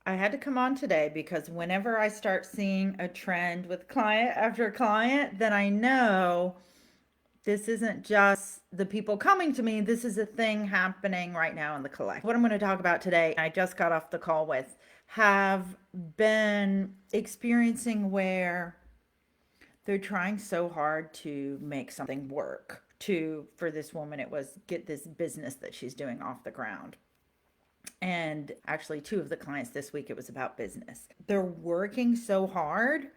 I had to come on today because whenever I start seeing a trend with client after client, then I know this isn't just the people coming to me. This is a thing happening right now in the collective. What I'm going to talk about today, I just got off the call with, have been experiencing where they're trying so hard to make something work. For this woman, it was get this business that she's doing off the ground. And actually, two of the clients this week, it was about business. They're working so hard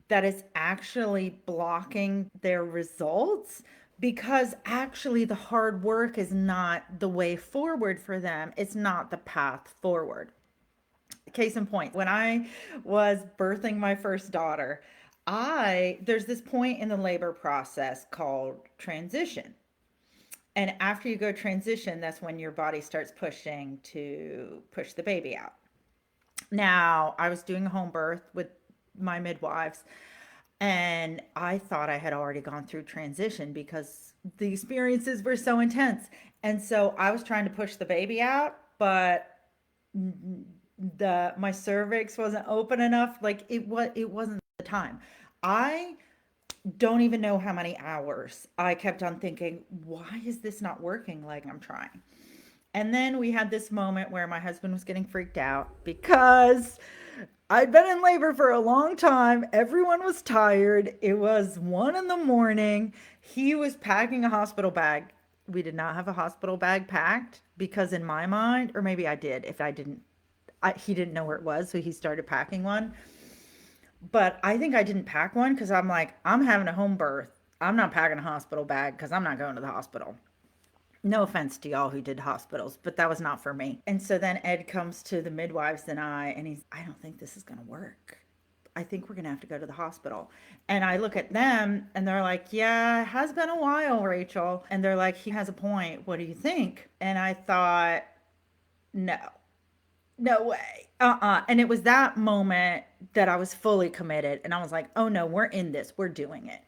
that it's actually blocking their results because actually the hard work is not the way forward for them. It's not the path forward. Case in point, when I was birthing my first daughter, there's this point in the labor process called transition. And after you go transition, that's when your body starts pushing to push the baby out. Now, I was doing a home birth with my midwives, and I thought I had already gone through transition because the experiences were so intense. And so I was trying to push the baby out, but the my cervix wasn't open enough. Like it wasn't the time. I don't even know how many hours I kept on thinking, why is this not working like I'm trying? And then we had this moment where my husband was getting freaked out because I'd been in labor for a long time. Everyone was tired. It was 1 in the morning. He was packing a hospital bag. We did not have a hospital bag packed because, in my mind, or maybe I did, if I didn't, he didn't know where it was. So he started packing one. But I think I didn't pack one because I'm like, I'm having a home birth. I'm not packing a hospital bag because I'm not going to the hospital. No offense to y'all who did hospitals, but that was not for me. And so then Ed comes to the midwives and I don't think this is going to work. I think we're going to have to go to the hospital. And I look at them and they're like, yeah, it has been a while, Rachel. And they're like, he has a point. What do you think? And I thought, no, no way. And it was that moment that I was fully committed. And I was like, oh no, we're in this. We're doing it.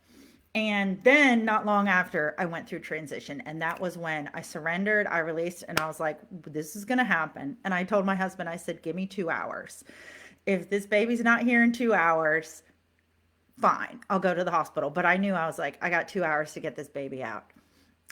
And then not long after, I went through transition. And that was when I surrendered, I released, and I was like, this is going to happen. And I told my husband, I said, give me 2 hours. If this baby's not here in 2 hours, fine, I'll go to the hospital. But I knew I was like, I got 2 hours to get this baby out.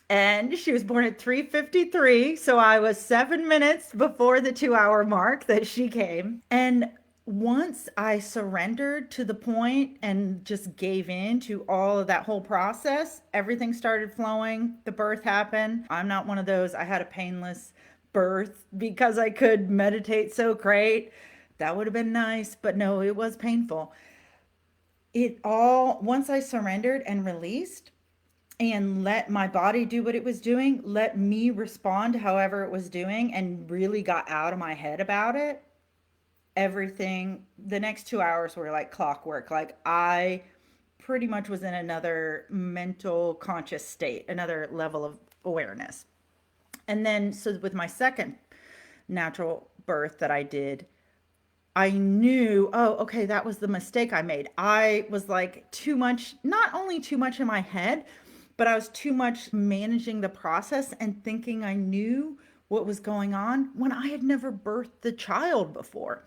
And she was born at 3:53, so I was 7 minutes before the 2 hour mark that she came. And once I surrendered to the point and just gave in to all of that whole process, everything started flowing. The birth happened. I'm not one of those, I had a painless birth because I could meditate so great. That would have been nice, but no, it was painful. It all, once I surrendered and released, and let my body do what it was doing, let me respond however it was doing, and really got out of my head about it. Everything, the next 2 hours were like clockwork. Like I pretty much was in another mental conscious state, another level of awareness. And then, so with my second natural birth that I did, I knew, oh, okay, that was the mistake I made. I was like too much, not only too much in my head, but I was too much managing the process and thinking I knew what was going on when I had never birthed the child before.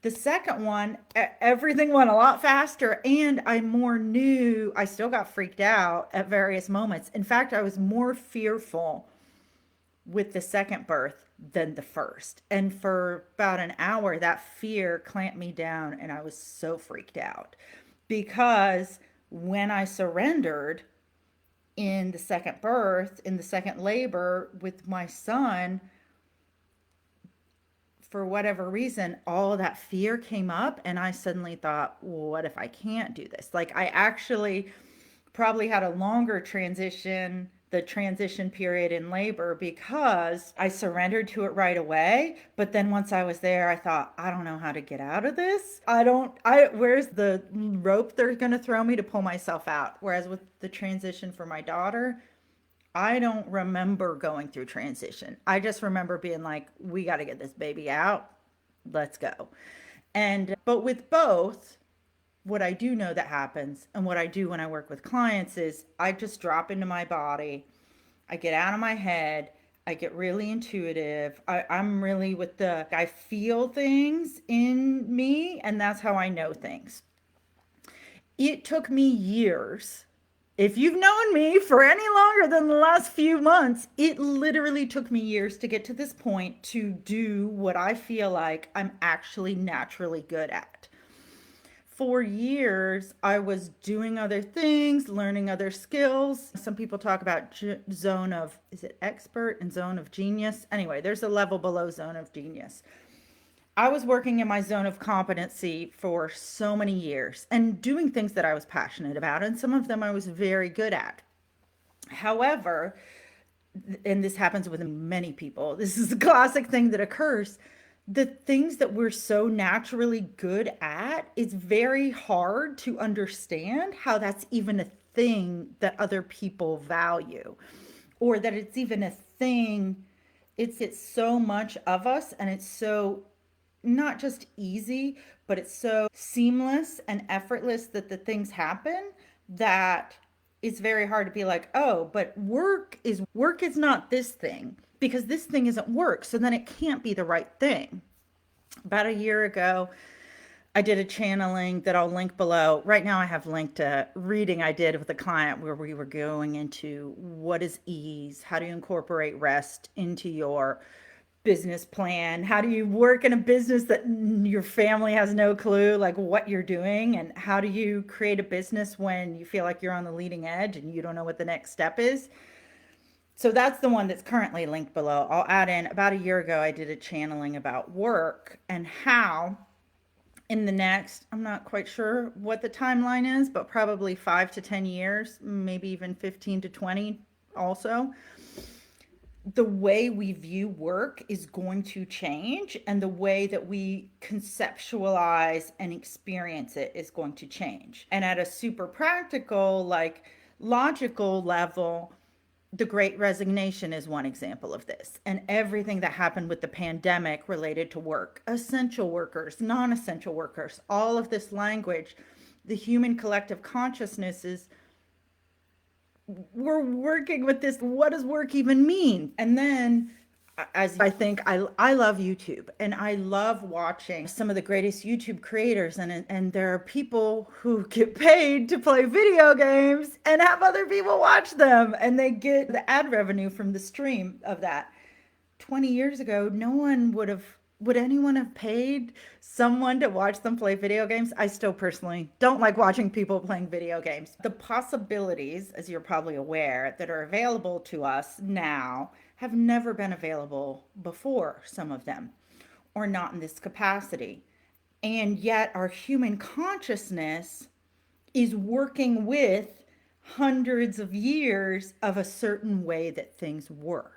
The second one, everything went a lot faster and I more knew. I still got freaked out at various moments. In fact, I was more fearful with the second birth than the first. And for about an hour, that fear clamped me down and I was so freaked out because when I surrendered in the second birth, in the second labor with my son, for whatever reason, all of that fear came up, and I suddenly thought, what if I can't do this? Like, I actually probably had a longer transition, the transition period in labor, because I surrendered to it right away. But then once I was there, I thought, I don't know how to get out of this. Where's the rope they're going to throw me to pull myself out? Whereas with the transition for my daughter, I don't remember going through transition. I just remember being like, we got to get this baby out. Let's go. But with both, what I do know that happens and what I do when I work with clients is I just drop into my body. I get out of my head. I get really intuitive. I'm really with I feel things in me, and that's how I know things. It took me years. If you've known me for any longer than the last few months, it literally took me years to get to this point to do what I feel like I'm actually naturally good at. For years, I was doing other things, learning other skills. Some people talk about zone of, is it expert and zone of genius? Anyway, there's a level below zone of genius. I was working in my zone of competency for so many years and doing things that I was passionate about, and some of them I was very good at. However, and this happens with many people, this is a classic thing that occurs. The things that we're so naturally good at, it's very hard to understand how that's even a thing that other people value, or that it's even a thing. It's so much of us, and it's so not just easy, but it's so seamless and effortless that the things happen that it's very hard to be like, oh, but work is not this thing because this thing isn't work. So then it can't be the right thing. About a year ago, I did a channeling that I'll link below. Right now, I have linked a reading I did with a client where we were going into what is ease, how do you incorporate rest into your business plan, how do you work in a business that your family has no clue like what you're doing, and how do you create a business when you feel like you're on the leading edge and you don't know what the next step is. So that's the one that's currently linked below. I'll add in, about a year ago I did a channeling about work and how in the next, I'm not quite sure what the timeline is, but probably 5 to 10 years, maybe even 15 to 20 also, the way we view work is going to change, and the way that we conceptualize and experience it is going to change. And at a super practical, like logical level, the great resignation is one example of this, and everything that happened with the pandemic related to work, essential workers, non-essential workers, all of this language, the human collective consciousness is, we're working with this, what does work even mean? And then as I think, I love YouTube, and I love watching some of the greatest YouTube creators, and there are people who get paid to play video games and have other people watch them, and they get the ad revenue from the stream of that. 20 years ago, no one would anyone have paid someone to watch them play video games? I still personally don't like watching people playing video games. The possibilities, as you're probably aware, that are available to us now have never been available before, some of them, or not in this capacity. And yet, our human consciousness is working with hundreds of years of a certain way that things were.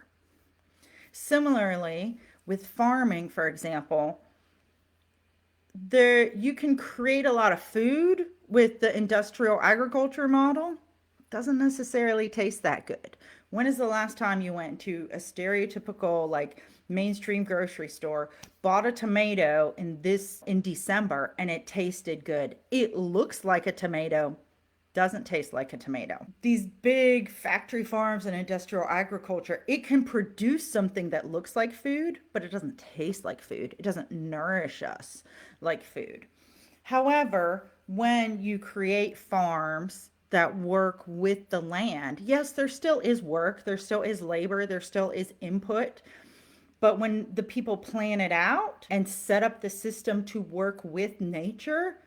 Similarly, with farming, for example, there you can create a lot of food with the industrial agriculture model. Doesn't necessarily taste that good. When is the last time you went to a stereotypical like mainstream grocery store, bought a tomato in December, and it tasted good? It looks like a tomato, doesn't taste like a tomato. These big factory farms and industrial agriculture, it can produce something that looks like food, but it doesn't taste like food. It doesn't nourish us like food. However, when you create farms that work with the land, yes, there still is work, there still is labor, there still is input. But when the people plan it out and set up the system to work with nature,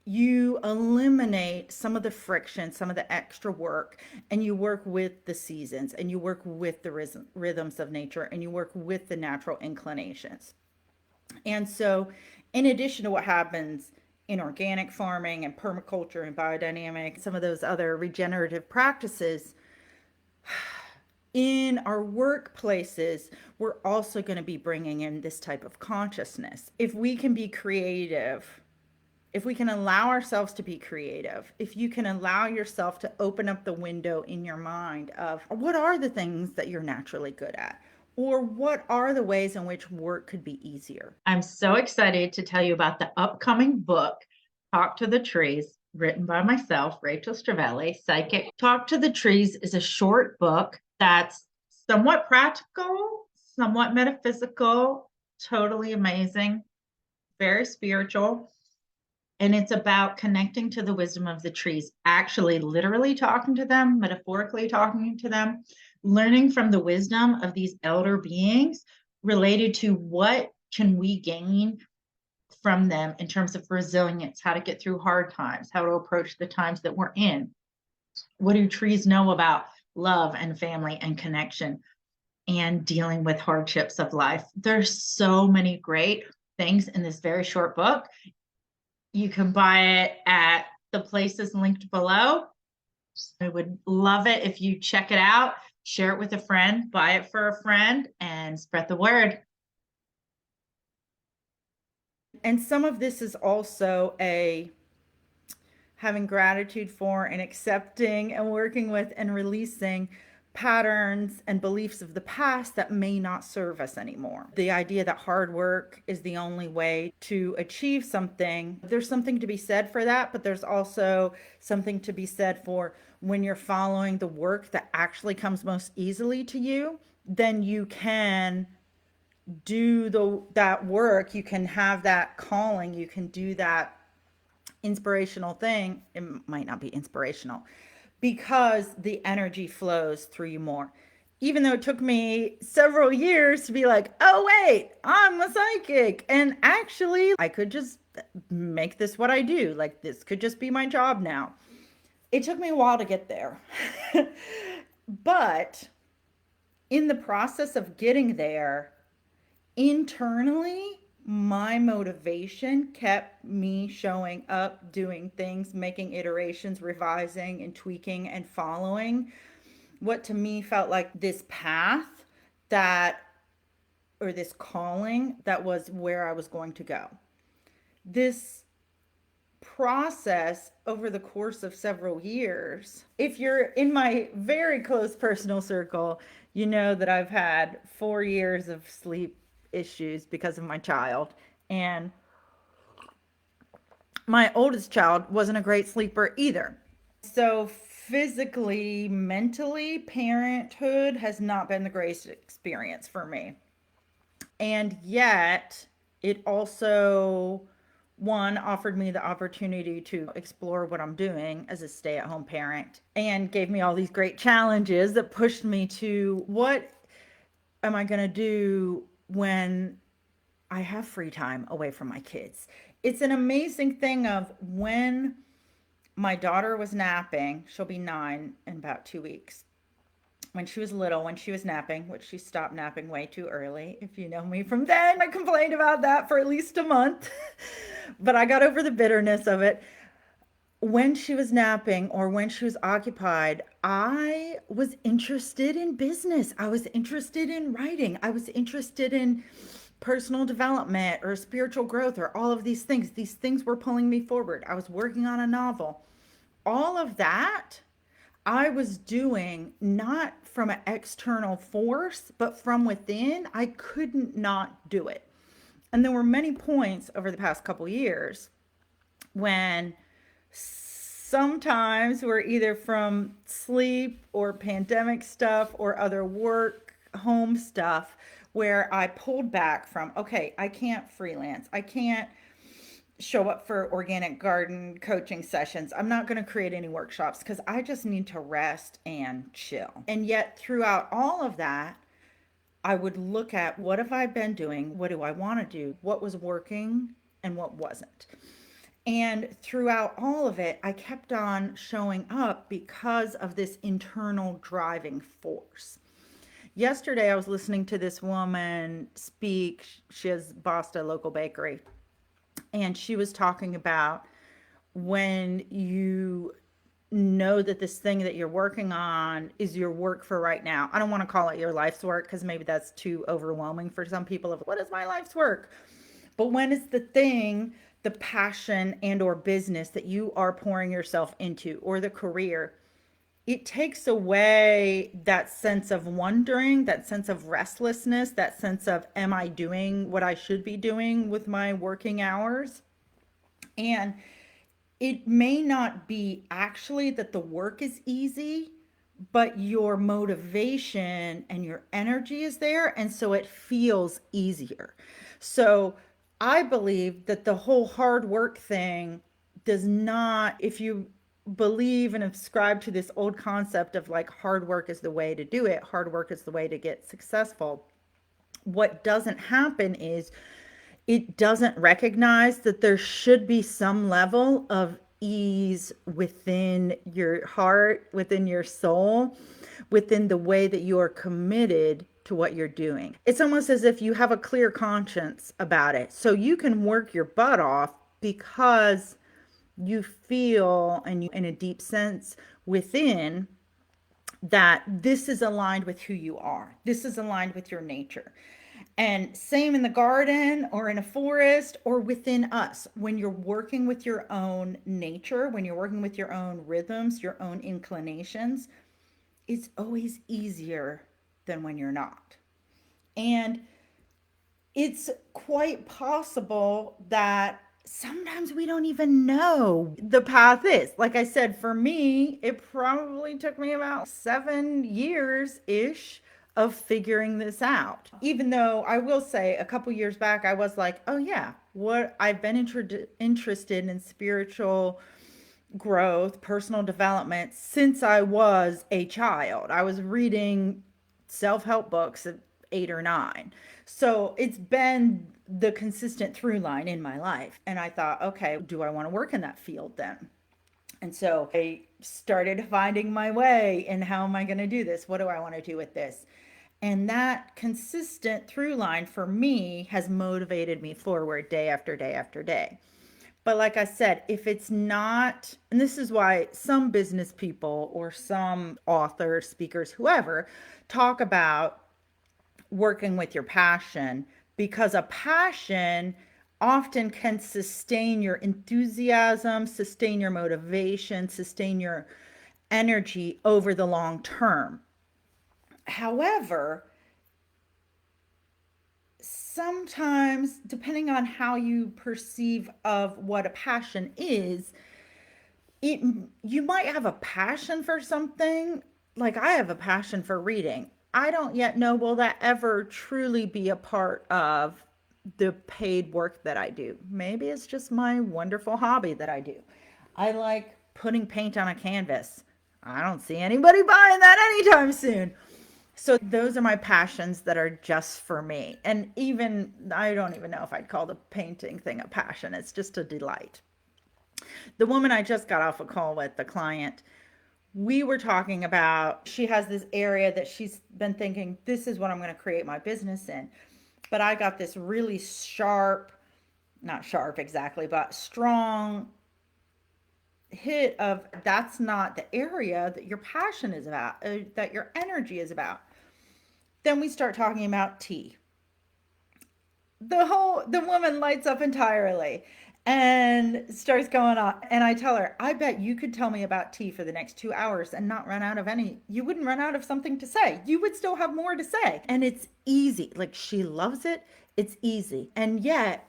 you eliminate some of the friction, some of the extra work, and you work with the seasons, and you work with the rhythms of nature, and you work with the natural inclinations. And so, in addition to what happens in organic farming and permaculture and biodynamic, some of those other regenerative practices, in our workplaces, we're also going to be bringing in this type of consciousness. If we can be creative, if we can allow ourselves to be creative, if you can allow yourself to open up the window in your mind of what are the things that you're naturally good at, or what are the ways in which work could be easier. I'm so excited to tell you about the upcoming book, Talk to the Trees, written by myself, Rachel Stravelli, psychic. Talk to the Trees is a short book that's somewhat practical, somewhat metaphysical, totally amazing, very spiritual. And it's about connecting to the wisdom of the trees, actually, literally talking to them, metaphorically talking to them, learning from the wisdom of these elder beings related to what can we gain from them in terms of resilience, how to get through hard times, how to approach the times that we're in. What do trees know about love and family and connection and dealing with hardships of life? There's so many great things in this very short book. You can buy it at the places linked below. I would love it if you check it out, share it with a friend, buy it for a friend, and spread the word. And some of this is also a having gratitude for and accepting and working with and releasing patterns and beliefs of the past that may not serve us anymore. The idea that hard work is the only way to achieve something, there's something to be said for that, but there's also something to be said for when you're following the work that actually comes most easily to you, then you can do that work, you can have that calling, you can do that inspirational thing. It might not be inspirational because the energy flows through you more. Even though it took me several years to be like, oh, wait, I'm a psychic. And actually, I could just make this what I do. Like, this could just be my job now. It took me a while to get there. But in the process of getting there, internally, my motivation kept me showing up, doing things, making iterations, revising and tweaking and following what to me felt like this path that, or this calling that was where I was going to go. This process over the course of several years, if you're in my very close personal circle, you know that I've had 4 years of sleep issues because of my child. And my oldest child wasn't a great sleeper either. So, physically, mentally, parenthood has not been the greatest experience for me. And yet, it also, one, offered me the opportunity to explore what I'm doing as a stay at home parent and gave me all these great challenges that pushed me to what am I going to do when I have free time away from my kids. It's an amazing thing of when my daughter was napping, she'll be 9 in about 2 weeks. When she was little, when she was napping, which she stopped napping way too early. If you know me from then, I complained about that for at least a month, but I got over the bitterness of it. When she was napping or when she was occupied, I was interested in business. I was interested in writing. I was interested in personal development or spiritual growth or all of these things. These things were pulling me forward. I was working on a novel. All of that I was doing not from an external force, but from within. I couldn't not do it. And there were many points over the past couple years when sometimes we're either from sleep or pandemic stuff or other work, home stuff, where I pulled back from, okay, I can't freelance. I can't show up for organic garden coaching sessions. I'm not going to create any workshops because I just need to rest and chill. And yet, throughout all of that, I would look at what have I been doing? What do I want to do? What was working and what wasn't? And throughout all of it, I kept on showing up because of this internal driving force. Yesterday, I was listening to this woman speak. She has bossed a local bakery. And she was talking about when you know that this thing that you're working on is your work for right now. I don't want to call it your life's work because maybe that's too overwhelming for some people of what is my life's work? But when is the thing, the passion and or business that you are pouring yourself into or the career, it takes away that sense of wondering, that sense of restlessness, that sense of, am I doing what I should be doing with my working hours? And it may not be actually that the work is easy, but your motivation and your energy is there. And so it feels easier. So I believe that the whole hard work thing does not, if you believe and subscribe to this old concept of like hard work is the way to do it, hard work is the way to get successful, what doesn't happen is it doesn't recognize that there should be some level of ease within your heart, within your soul, within the way that you are committed to what you're doing. It's almost as if you have a clear conscience about it. So you can work your butt off because you feel and you in a deep sense within that this is aligned with who you are. This is aligned with your nature. And same in the garden or in a forest or within us. When you're working with your own nature, when you're working with your own rhythms, your own inclinations, it's always easier than when you're not. And it's quite possible that sometimes we don't even know the path is. Like I said, for me, it probably took me about 7 years ish of figuring this out. Even though I will say a couple years back, I was like, oh yeah, what I've been interested in spiritual growth, personal development since I was a child. I was reading self help books at 8 or 9. So it's been the consistent through line in my life. And I thought, okay, do I want to work in that field then? And so I started finding my way and how am I going to do this? What do I want to do with this? And that consistent through line for me has motivated me forward day after day after day. But like I said, if it's not, and this is why some business people or some authors, speakers, whoever, talk about working with your passion, because a passion often can sustain your enthusiasm, sustain your motivation, sustain your energy over the long term. However, sometimes depending on how you perceive of what a passion is, it you might have a passion for something. Like I have a passion for reading. I don't yet know will that ever truly be a part of the paid work that I do. Maybe it's just my wonderful hobby that I do. I like putting paint on a canvas. I don't see anybody buying that anytime soon. So those are my passions that are just for me. And even I don't even know if I'd call the painting thing a passion. It's just a delight. The woman I just got off a call with, the client, we were talking about she has this area that she's been thinking, this is what I'm going to create my business in. But I got this really sharp, not sharp exactly, but strong hit of that's not the area that your passion is about, that your energy is about. Then we start talking about tea. The woman lights up entirely and starts going on. And I tell her, I bet you could tell me about tea for the next 2 hours and not run out of any, you wouldn't run out of something to say. You would still have more to say. And it's easy. Like she loves it. It's easy. And yet,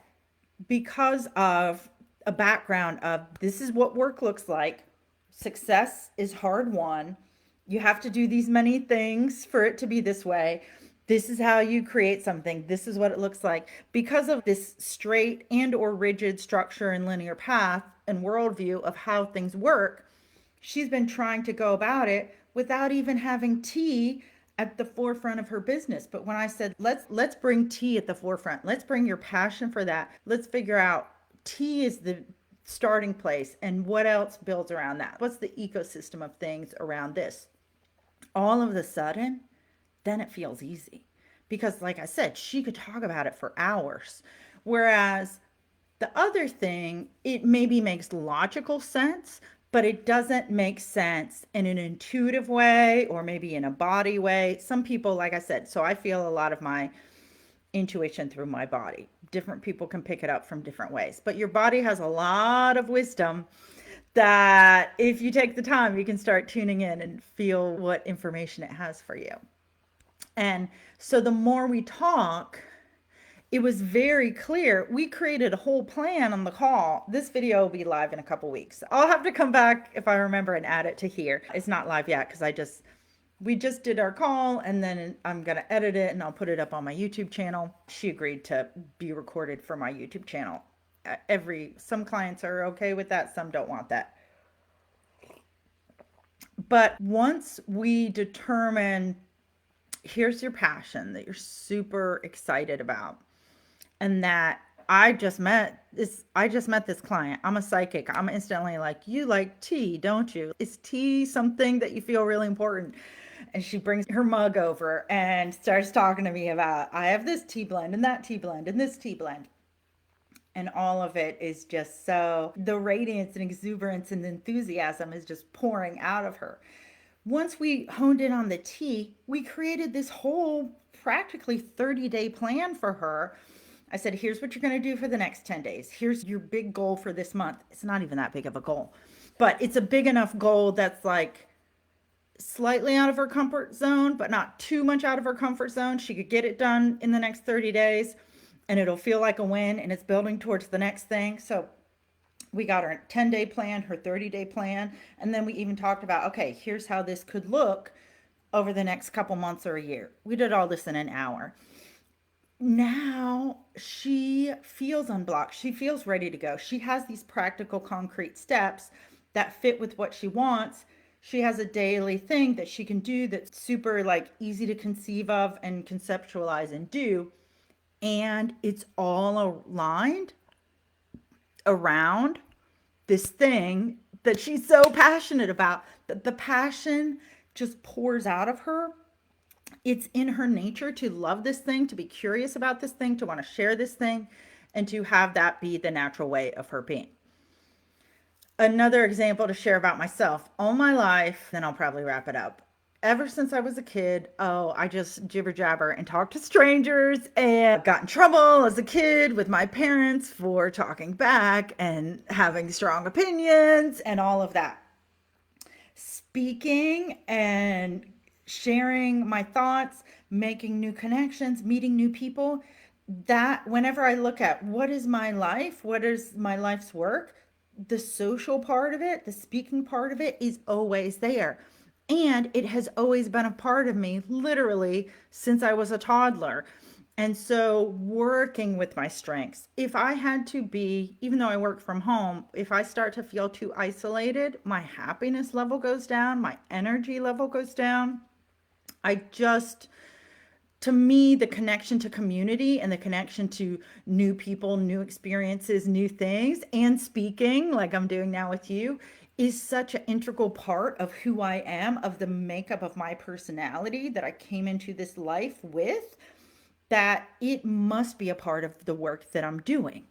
because of a background of this is what work looks like, success is hard won. You have to do these many things for it to be this way. This is how you create something. This is what it looks like. Because of this straight and or rigid structure and linear path and worldview of how things work, she's been trying to go about it without even having tea at the forefront of her business. But when I said, let's bring tea at the forefront, let's bring your passion for that. Let's figure out tea is the starting place and what else builds around that. What's the ecosystem of things around this? All of a sudden, then it feels easy. Because like I said, she could talk about it for hours. Whereas the other thing, it maybe makes logical sense, but it doesn't make sense in an intuitive way or maybe in a body way. Some people, like I said, so I feel a lot of my intuition through my body. Different people can pick it up from different ways, but your body has a lot of wisdom that if you take the time, you can start tuning in and feel what information it has for you. And so the more we talk, it was very clear. We created a whole plan on the call. This video will be live in a couple weeks. I'll have to come back if I remember and add it to here. It's not live yet because I just We just did our call, and then I'm going to edit it and I'll put it up on my YouTube channel. She agreed to be recorded for my YouTube channel. Some clients are okay with that, some don't want that. But once we determine here's your passion that you're super excited about, and that I just met this client. I'm a psychic. I'm instantly like, you like tea, don't you? Is tea something that you feel really important? And she brings her mug over and starts talking to me about, I have this tea blend and that tea blend and this tea blend. And all of it is just so, the radiance and exuberance and enthusiasm is just pouring out of her. Once we honed in on the tea, we created this whole practically 30-day plan for her. I said, here's what you're going to do for the next 10 days. Here's your big goal for this month. It's not even that big of a goal, but it's a big enough goal that's like slightly out of her comfort zone, but not too much out of her comfort zone. She could get it done in the next 30 days and it'll feel like a win, and it's building towards the next thing. So we got her 10-day plan, her 30-day plan, and then we even talked about, okay, here's how this could look over the next couple months or a year. We did all this in an hour. Now she feels unblocked. She feels ready to go. She has these practical, concrete steps that fit with what she wants. She has a daily thing that she can do that's super like easy to conceive of and conceptualize and do. And it's all aligned around this thing that she's so passionate about, that the passion just pours out of her. It's in her nature to love this thing, to be curious about this thing, to want to share this thing, and to have that be the natural way of her being. Another example to share about myself. All my life, then I'll probably wrap it up. Ever since I was a kid, I just jibber jabber and talk to strangers, and got in trouble as a kid with my parents for talking back and having strong opinions and all of that. Speaking and sharing my thoughts, making new connections, meeting new people, that whenever I look at what is my life, what is my life's work, the social part of it, the speaking part of it is always there. And it has always been a part of me, literally, since I was a toddler. And so, working with my strengths, if I had to be, even though I work from home, if I start to feel too isolated, my happiness level goes down, my energy level goes down. I just, to me, the connection to community and the connection to new people, new experiences, new things, and speaking like I'm doing now with you is such an integral part of who I am, of the makeup of my personality that I came into this life with, that it must be a part of the work that I'm doing.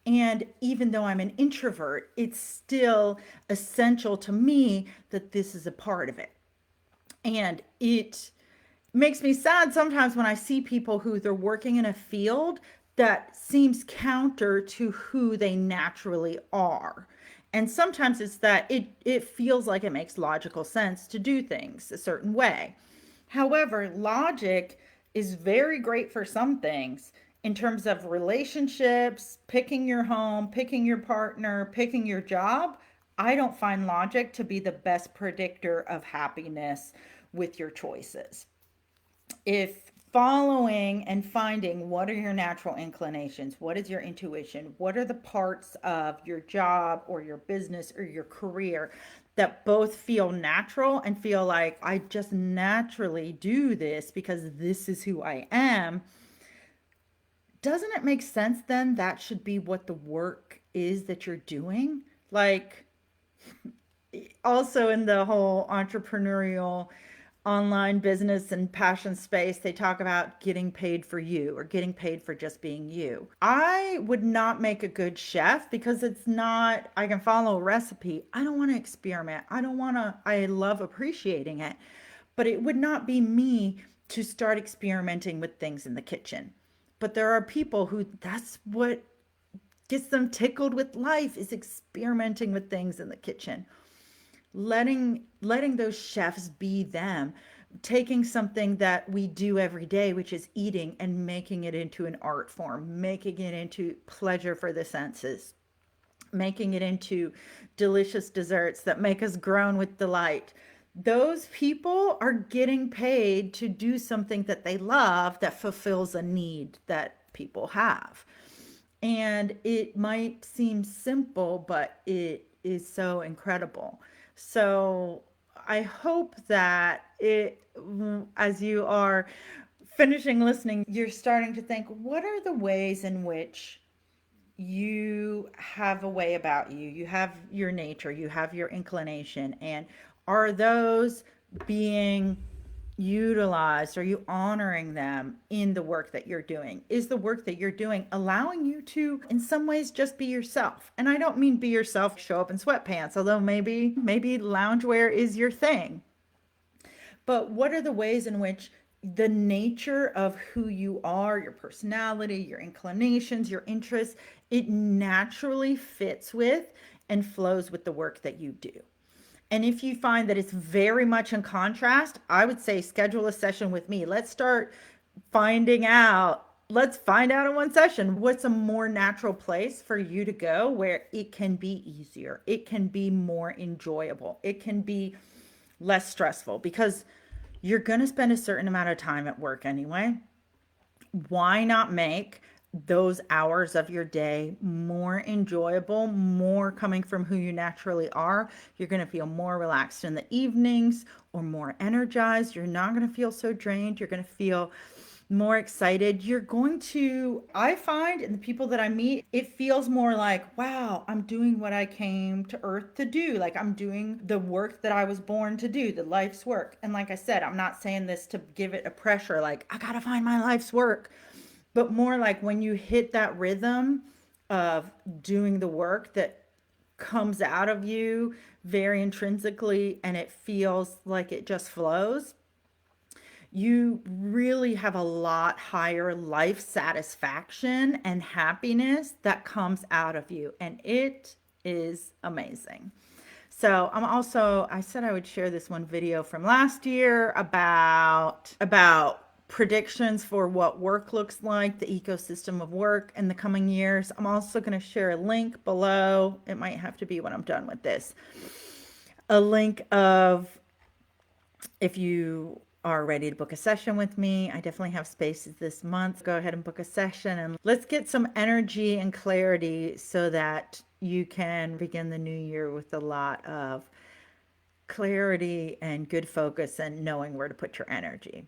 And even though I'm an introvert, it's still essential to me that this is a part of it. And it makes me sad sometimes when I see people who they're working in a field that seems counter to who they naturally are. And sometimes it's that it feels like it makes logical sense to do things a certain way. However, logic is very great for some things in terms of relationships, picking your home, picking your partner, picking your job. I don't find logic to be the best predictor of happiness with your choices. If following and finding what are your natural inclinations, what is your intuition, what are the parts of your job or your business or your career that both feel natural and feel like I just naturally do this because this is who I am, doesn't it make sense then that should be what the work is that you're doing? Like, also in the whole entrepreneurial online business and passion space, they talk about getting paid for you or getting paid for just being you. I would not make a good chef because it's not, I can follow a recipe. I don't want to experiment. I don't want to, I love appreciating it, but it would not be me to start experimenting with things in the kitchen. But there are people who that's what gets them tickled with life is experimenting with things in the kitchen, letting those chefs be them, taking something that we do every day, which is eating, and making it into an art form, making it into pleasure for the senses, making it into delicious desserts that make us groan with delight. those people are getting paid to do something that they love that fulfills a need that people have. And it might seem simple, but it is so incredible. So I hope that as you are finishing listening, you're starting to think, what are the ways in which you have a way about you? You have your nature, you have your inclination, and are those being utilized? Are you honoring them in the work that you're doing? Is the work that you're doing allowing you to, in some ways, just be yourself? And I don't mean be yourself, show up in sweatpants, although maybe loungewear is your thing. But what are the ways in which the nature of who you are, your personality, your inclinations, your interests, it naturally fits with and flows with the work that you do? And if you find that it's very much in contrast, I would say schedule a session with me. Let's start finding out. Let's find out in one session what's a more natural place for you to go where it can be easier, it can be more enjoyable, it can be less stressful, because you're going to spend a certain amount of time at work anyway. Why not make those hours of your day more enjoyable, more coming from who you naturally are? You're going to feel more relaxed in the evenings or more energized. You're not going to feel so drained. You're going to feel more excited. You're going to, I find in the people that I meet, it feels more like, wow, I'm doing what I came to earth to do. Like I'm doing the work that I was born to do, the life's work. And like I said, I'm not saying this to give it a pressure, like I got to find my life's work, but more like when you hit that rhythm of doing the work that comes out of you very intrinsically and it feels like it just flows, you really have a lot higher life satisfaction and happiness that comes out of you. And it is amazing. So I said I would share this one video from last year about predictions for what work looks like, the ecosystem of work in the coming years. I'm also going to share a link below. It might have to be when I'm done with this. A link of, if you are ready to book a session with me, I definitely have spaces this month. Go ahead and book a session and let's get some energy and clarity so that you can begin the new year with a lot of clarity and good focus and knowing where to put your energy.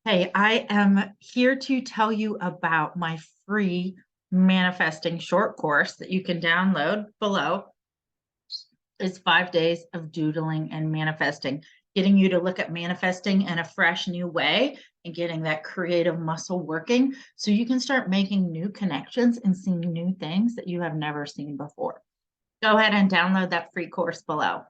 Hey, I am here to tell you about my free manifesting short course that you can download below. It's 5 days of doodling and manifesting, getting you to look at manifesting in a fresh new way and getting that creative muscle working so you can start making new connections and seeing new things that you have never seen before. Go ahead and download that free course below.